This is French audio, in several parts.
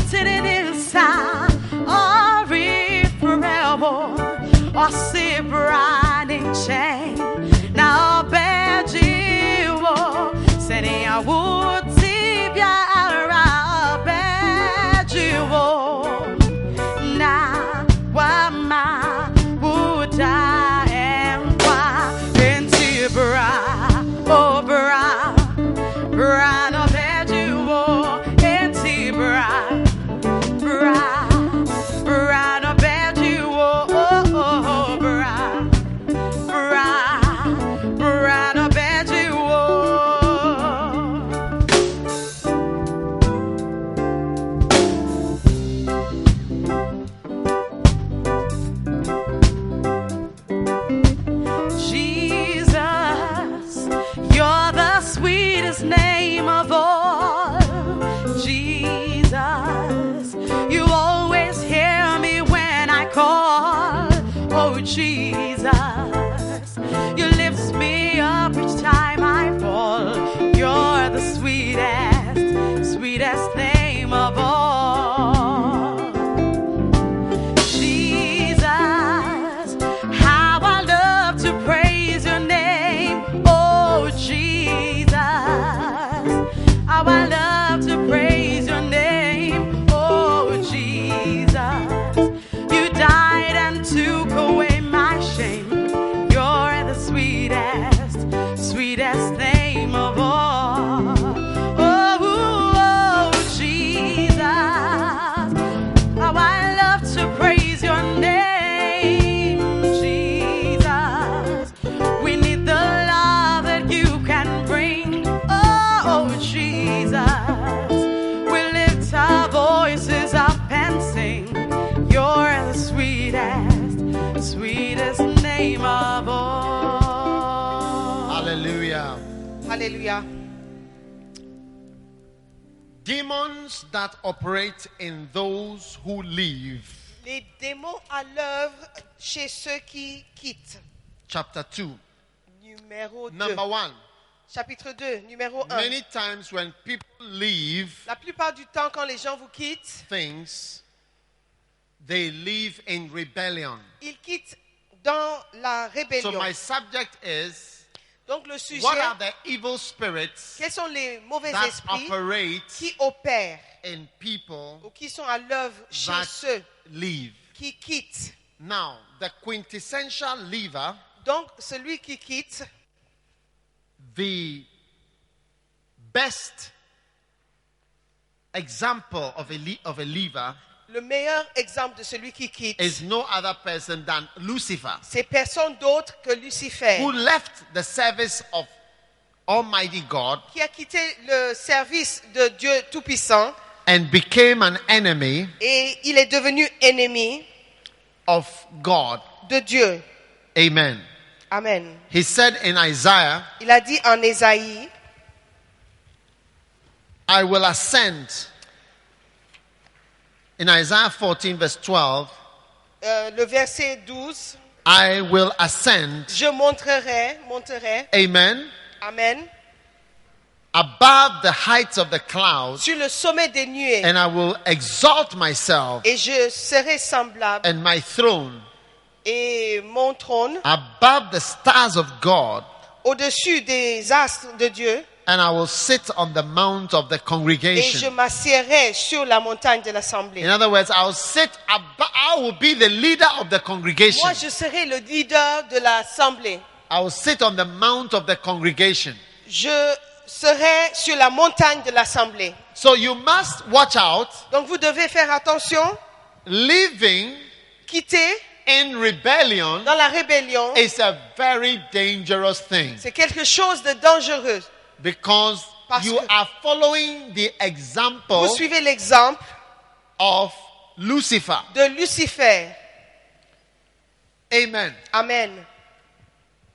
sitting inside or if forever or see riding chain. Now bad you setting I would see ya bad you now why my would I am why into oh bride of bad you into bride of bad you bride of bad you Jesus, you're the sweetest name of all. Jesus, you always hear me when I call. Oh Jesus, you lift me up each time I fall. You're the sweetest, sweetest name of all. Jesus, how I love to praise your name. Oh Jesus, how I love to praise your name. Oh Jesus, you died and took away my shame. You're the sweetest, sweetest name of all. Oh Jesus, how I love to praise your name. Jesus, we need the love that you can bring. Oh Jesus, we lift our voices up and sing. You're the sweetest, sweetest name of all. Hallelujah. Alléluia. Demons that operate in those who leave. Les démons à l'œuvre chez ceux qui quittent. Chapter 2. Numéro 2. Number 1. Chapitre 2, numéro 1. Many times when people leave La plupart du temps, quand les gens vous quittent, things, they leave in rebellion. ils quittent dans la So rébellion. my subject is, Donc le sujet, what are the evil spirits quels sont les mauvais that esprits operate qui opèrent in people ou qui sont à l'œuvre chez that ceux leave? qui quittent? Now, the quintessential leaver, Donc celui qui quitte, the best example of a leaver le meilleur exemple de celui qui quitte, is no other person than Lucifer, c'est personne d'autre que Lucifer, who left the service of Almighty God qui a quitté le service de Dieu Tout-Puissant and became an enemy et il est devenu ennemi of God. de Dieu. Amen. Amen. He said in Isaiah, Il a dit en Ésaïe, I will ascend. In Isaiah 14 verse 12, le verset 12, I will ascend. je monterai, Amen. amen, Above the heights of the clouds, sur le sommet des nuées, and I will exalt myself et je serai semblable, and my throne et mon trône above the stars of God, au-dessus des astres de Dieu, and I will sit on the mount of the et je congregation. m'assiérai sur la montagne de l'assemblée. In other words, I will be the leader of the congregation. Moi, je serai le leader de l'assemblée. I will sit on the mount of the congregation. Je serai sur la montagne de l'assemblée. So you must watch out. Donc vous devez faire attention. Living Quitter in rebellion dans la rébellion, is a very dangerous thing, c'est quelque chose de dangereux. because Parce you que are following the example vous suivez l'exemple of Lucifer. de Lucifer. Amen. Amen.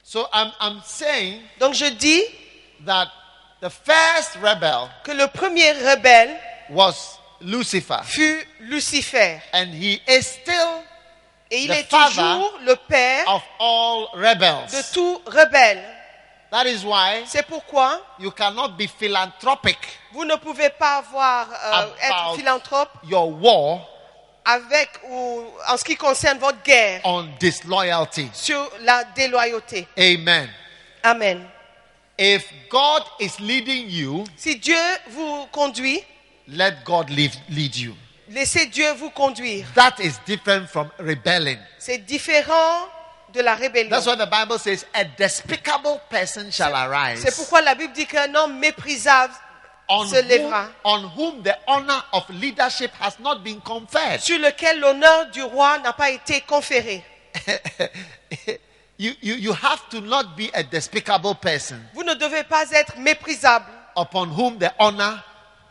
So I'm saying Donc je dis that the first rebel que le premier rebelle was Lucifer, fut Lucifer. and he is still Et il the est father toujours le père of all rebels. de tout rebelle. That is why C'est pourquoi you cannot be philanthropic vous ne pouvez pas être About- philanthrope your war avec ou en ce qui concerne votre guerre on disloyalty. sur la déloyauté. Amen. Amen. If God is leading you, Si Dieu vous conduit, let God lead you. laissez Dieu vous conduire. That is different from rebelling. C'est différent de la rébellion. That's why the Bible says a despicable person shall arise, C'est pourquoi la Bible dit qu'un homme méprisable on se lèvera, whom the honor of leadership has not been conferred. sur lequel l'honneur du roi n'a pas été conféré. You have to not be a despicable person Vous ne devez pas être méprisable, upon whom the honor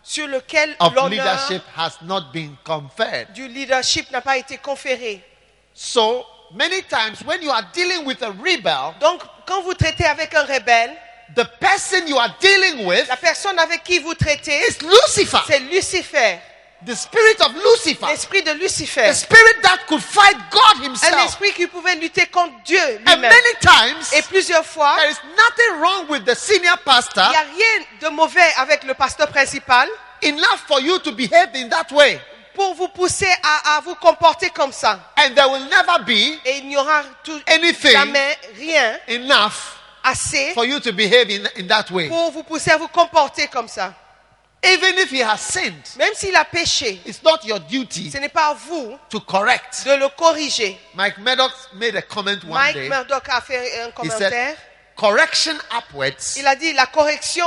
sur lequel of l'honneur leadership has not been conferred. du leadership n'a pas été conféré. So many times when you are dealing with a rebel, Donc, quand vous traitez avec un rebelle, the person you are dealing with la personne avec qui vous traitez, is Lucifer, c'est Lucifer, the spirit of Lucifer, l'esprit de Lucifer, the spirit that could fight God un himself. esprit qui pouvait lutter contre Dieu And lui-même. many times Et plusieurs fois, there is nothing wrong with the senior pastor il n'y a rien de mauvais avec le pasteur principal enough for you to behave in that way. pour vous pousser à vous comporter comme ça. And there will never be Et il n'y aura anything jamais rien enough assez for you to behave in that way. pour vous pousser à vous comporter comme ça. Even if he has sinned, Même s'il a péché, it's not your duty ce n'est pas à vous to correct. de le corriger. Mike Maddox made a comment one Mike day. Murdoch a fait un He commentaire. said, correction upwards Il a dit la correction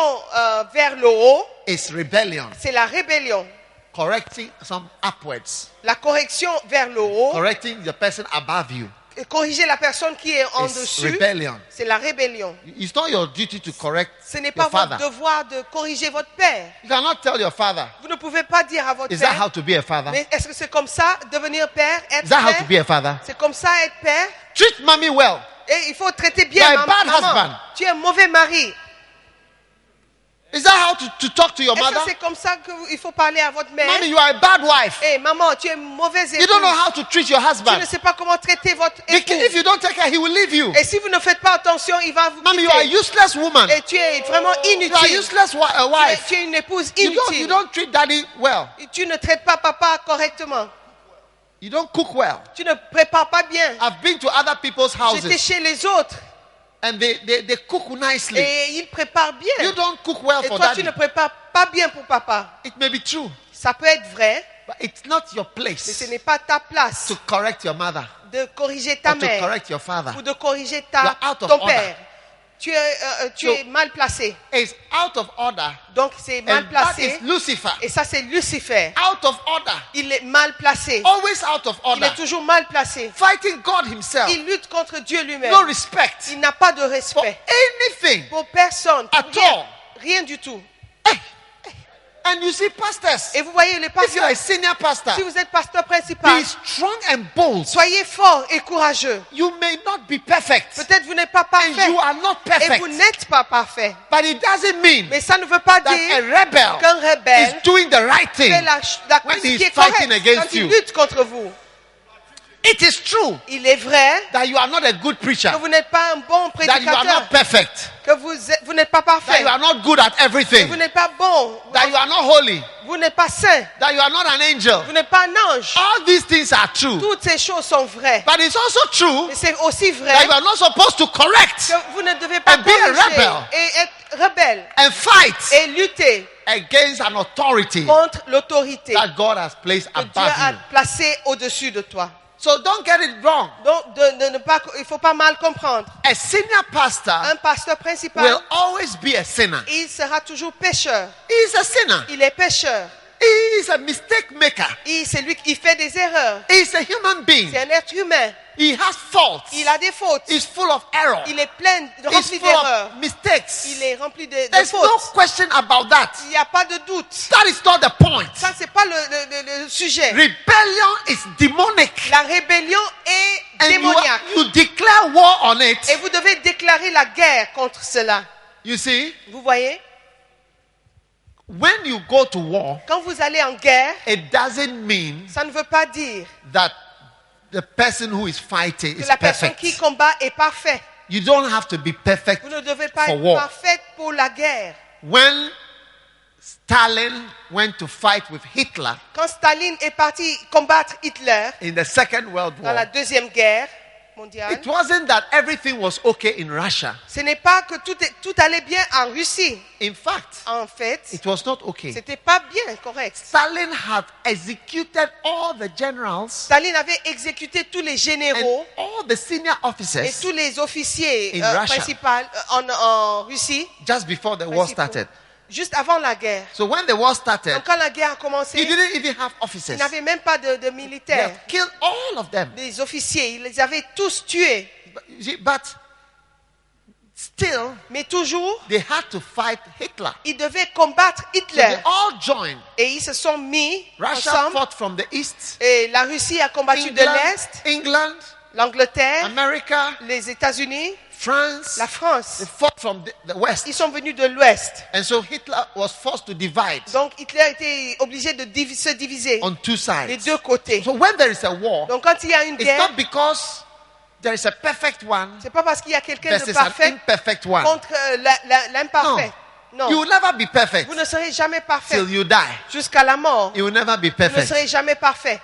vers le haut, is rebellion. c'est la rébellion. Correcting some upwards. La correction vers le haut, Correcting the person above you et corriger la personne qui est en is dessus, rebellion. c'est la rébellion. It's not your duty to correct Ce n'est your pas votre father. devoir de corriger votre père. You cannot tell your father, Vous ne pouvez pas dire à votre is that père, how to be a father? mais est-ce que c'est comme ça, devenir père, être Is that how to père? be a father? C'est comme ça, être père? Treat mommy well. Et il faut traiter bien You're a bad maman. husband. Tu es un mauvais mari. Is that how to talk to your Est-ce que mother? c'est comme ça qu'il faut parler à votre mère? Mommy, you are a bad wife. Eh, maman, tu es une mauvaise You don't know épouse. how to treat your Tu ne husband. sais pas comment traiter votre Because if époux. you don't take care, he will leave you. Et si vous ne faites pas attention, il va vous Mommy, you are a quitter. useless woman. Et tu es vraiment You are a inutile. useless wife. Tu es une épouse You inutile. don't treat daddy well. Et tu ne traites pas papa correctement. You don't cook well. Tu ne prépares pas bien. I've been to other people's J'étais houses chez les autres and they cook nicely. et ils préparent bien. You don't cook well Et for toi, tu daddy. ne prépares pas bien pour papa. It may be true, Ça peut être vrai, but it's not your mais ce place n'est pas ta place to correct your mother de corriger ta or to mère correct your father. ou de corriger You're out of ton order. père. Tu es mal placé. It's out of order. Donc, c'est mal And that placé. is Lucifer. Et ça, c'est Lucifer. Out of order. Il est mal placé. Always out of Il order. est toujours mal placé. Fighting God himself. Il lutte contre Dieu lui-même. No respect Il n'a pas de for respect anything. pour personne. pour At rien. all. Rien du tout. And you see, pastors, Et vous voyez les if you are pasteurs, a senior pastor, si vous êtes pasteur principal, be strong and bold. soyez fort et courageux. You may not be perfect, Peut-être vous n'êtes pas and parfait. you are not Et perfect, vous n'êtes pas parfait. but it doesn't mean Mais ça ne veut pas that a dire rebel qu'un is rebelle doing the right thing. fait la when chose he qui is est correcte fighting against quand il you. lutte contre vous. It is true Il est vrai that you are not a good preacher, que vous n'êtes pas un bon that you are prédicateur, not perfect, que vous n'êtes pas that parfait, you are not good at que everything, vous n'êtes pas bon, that you are not holy, vous n'êtes pas saint, that you are not an angel. vous n'êtes pas un ange. All these things are true. Toutes ces choses sont vraies. But it's also true Mais c'est aussi vrai that you are not supposed to correct que vous ne devez pas and be a corriger rebel. et être rebelle and fight et lutter against an authority contre l'autorité that God has placed que Dieu above a you. placée au-dessus de toi. So don't get it wrong. Donc, il ne faut pas mal comprendre. A senior pastor Un pasteur principal, will always be a sinner. il sera toujours pécheur. He is a sinner. Il est pécheur. He is a mistake maker. C'est lui qui fait des erreurs. He is a human being. C'est un être humain. He has faults. Il a des fautes. He's full of error. Il est plein, He's rempli full d'erreurs. of mistakes. Il est rempli de There's no fautes. question about that. Il n'y a pas de doute. That is not the point. Ça, c'est pas le sujet. Rebellion is demonic. La rébellion est And démoniaque. you declare war on Et it. vous devez déclarer la guerre contre cela. You see, Vous voyez, when you go to war, quand vous allez en guerre, it doesn't mean ça ne veut pas dire that the person who is fighting que is la personne perfect. qui combat est parfaite. You don't have to be perfect Vous ne devez pas for être war. parfaite pour la guerre. When Stalin went to fight with Hitler Quand Staline est parti combattre Hitler in the Second World dans la War, Deuxième Guerre mondiale, it wasn't that everything was okay in Russia. ce n'est pas que tout allait bien en Russie. In fact, En fait, it was not okay. c'était pas bien correct. Stalin had executed all the generals Staline avait exécuté tous les and généraux all the senior et officers tous les officiers In Russia. principaux en Russie, just before the war principaux, started. juste avant la guerre. So when the war started, Donc quand la guerre a he commencé, didn't even have il officers. n'avait même pas de They militaires. have killed all of them. Des officiers, il les avait tous tués. But still, Mais toujours, they had to fight Hitler. ils devaient combattre So Hitler. they all joined. Et ils se sont mis Russia ensemble. fought from the east. Et la Russie a combattu de l'Est, England, l'Angleterre, America, les États-Unis, France. la They France. fought from the west. Ils sont venus de l'Ouest. And so Hitler was forced to divide Donc Hitler était obligé de se diviser on two les sides. deux côtés. So when there is a war, Donc quand il y a une it's guerre, not because there is a perfect one c'est pas parce qu'il y a quelqu'un de versus an parfait imperfect one. contre l'imparfait. You Non, will never be perfect vous ne serez jamais parfait till you die. jusqu'à la mort. You will never be Vous ne perfect. serez jamais parfait.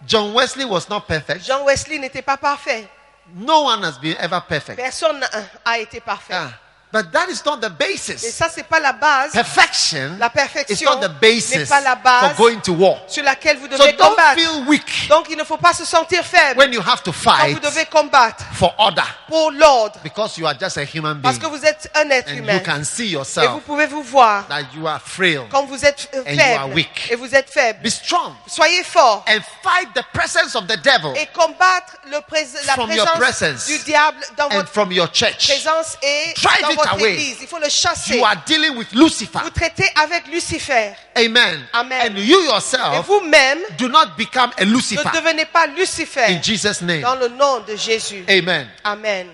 John Wesley was not perfect. Jean Wesley n'était pas parfait. No one has been ever perfect. Personne n'a été parfait. Ah, but that is not the Et basis. ça, c'est pas la base. Perfection La is perfection not the n'est basis pas la for base going to war. sur laquelle vous So devez don't combattre. feel weak Donc, il ne faut pas se sentir faible when you have to quand fight vous devez combattre for order pour l'ordre. because you are just a human Parce being que vous êtes un être and humain. you can see Et vous yourself pouvez vous voir that you are frail. quand vous êtes And you are faible. weak. Et vous êtes faible. Be strong Soyez fort. and fight the presence of the devil Et combattre la From your présence presence du diable dans and votre from your church. présence et Drive dans it votre away. église. Il faut le chasser. You are dealing with Lucifer. Vous traitez avec Lucifer. Amen. Amen. And you Et yourself vous-même, do not become a Lucifer ne devenez pas Lucifer in Jesus' name. dans le nom de Jésus. Amen. Amen.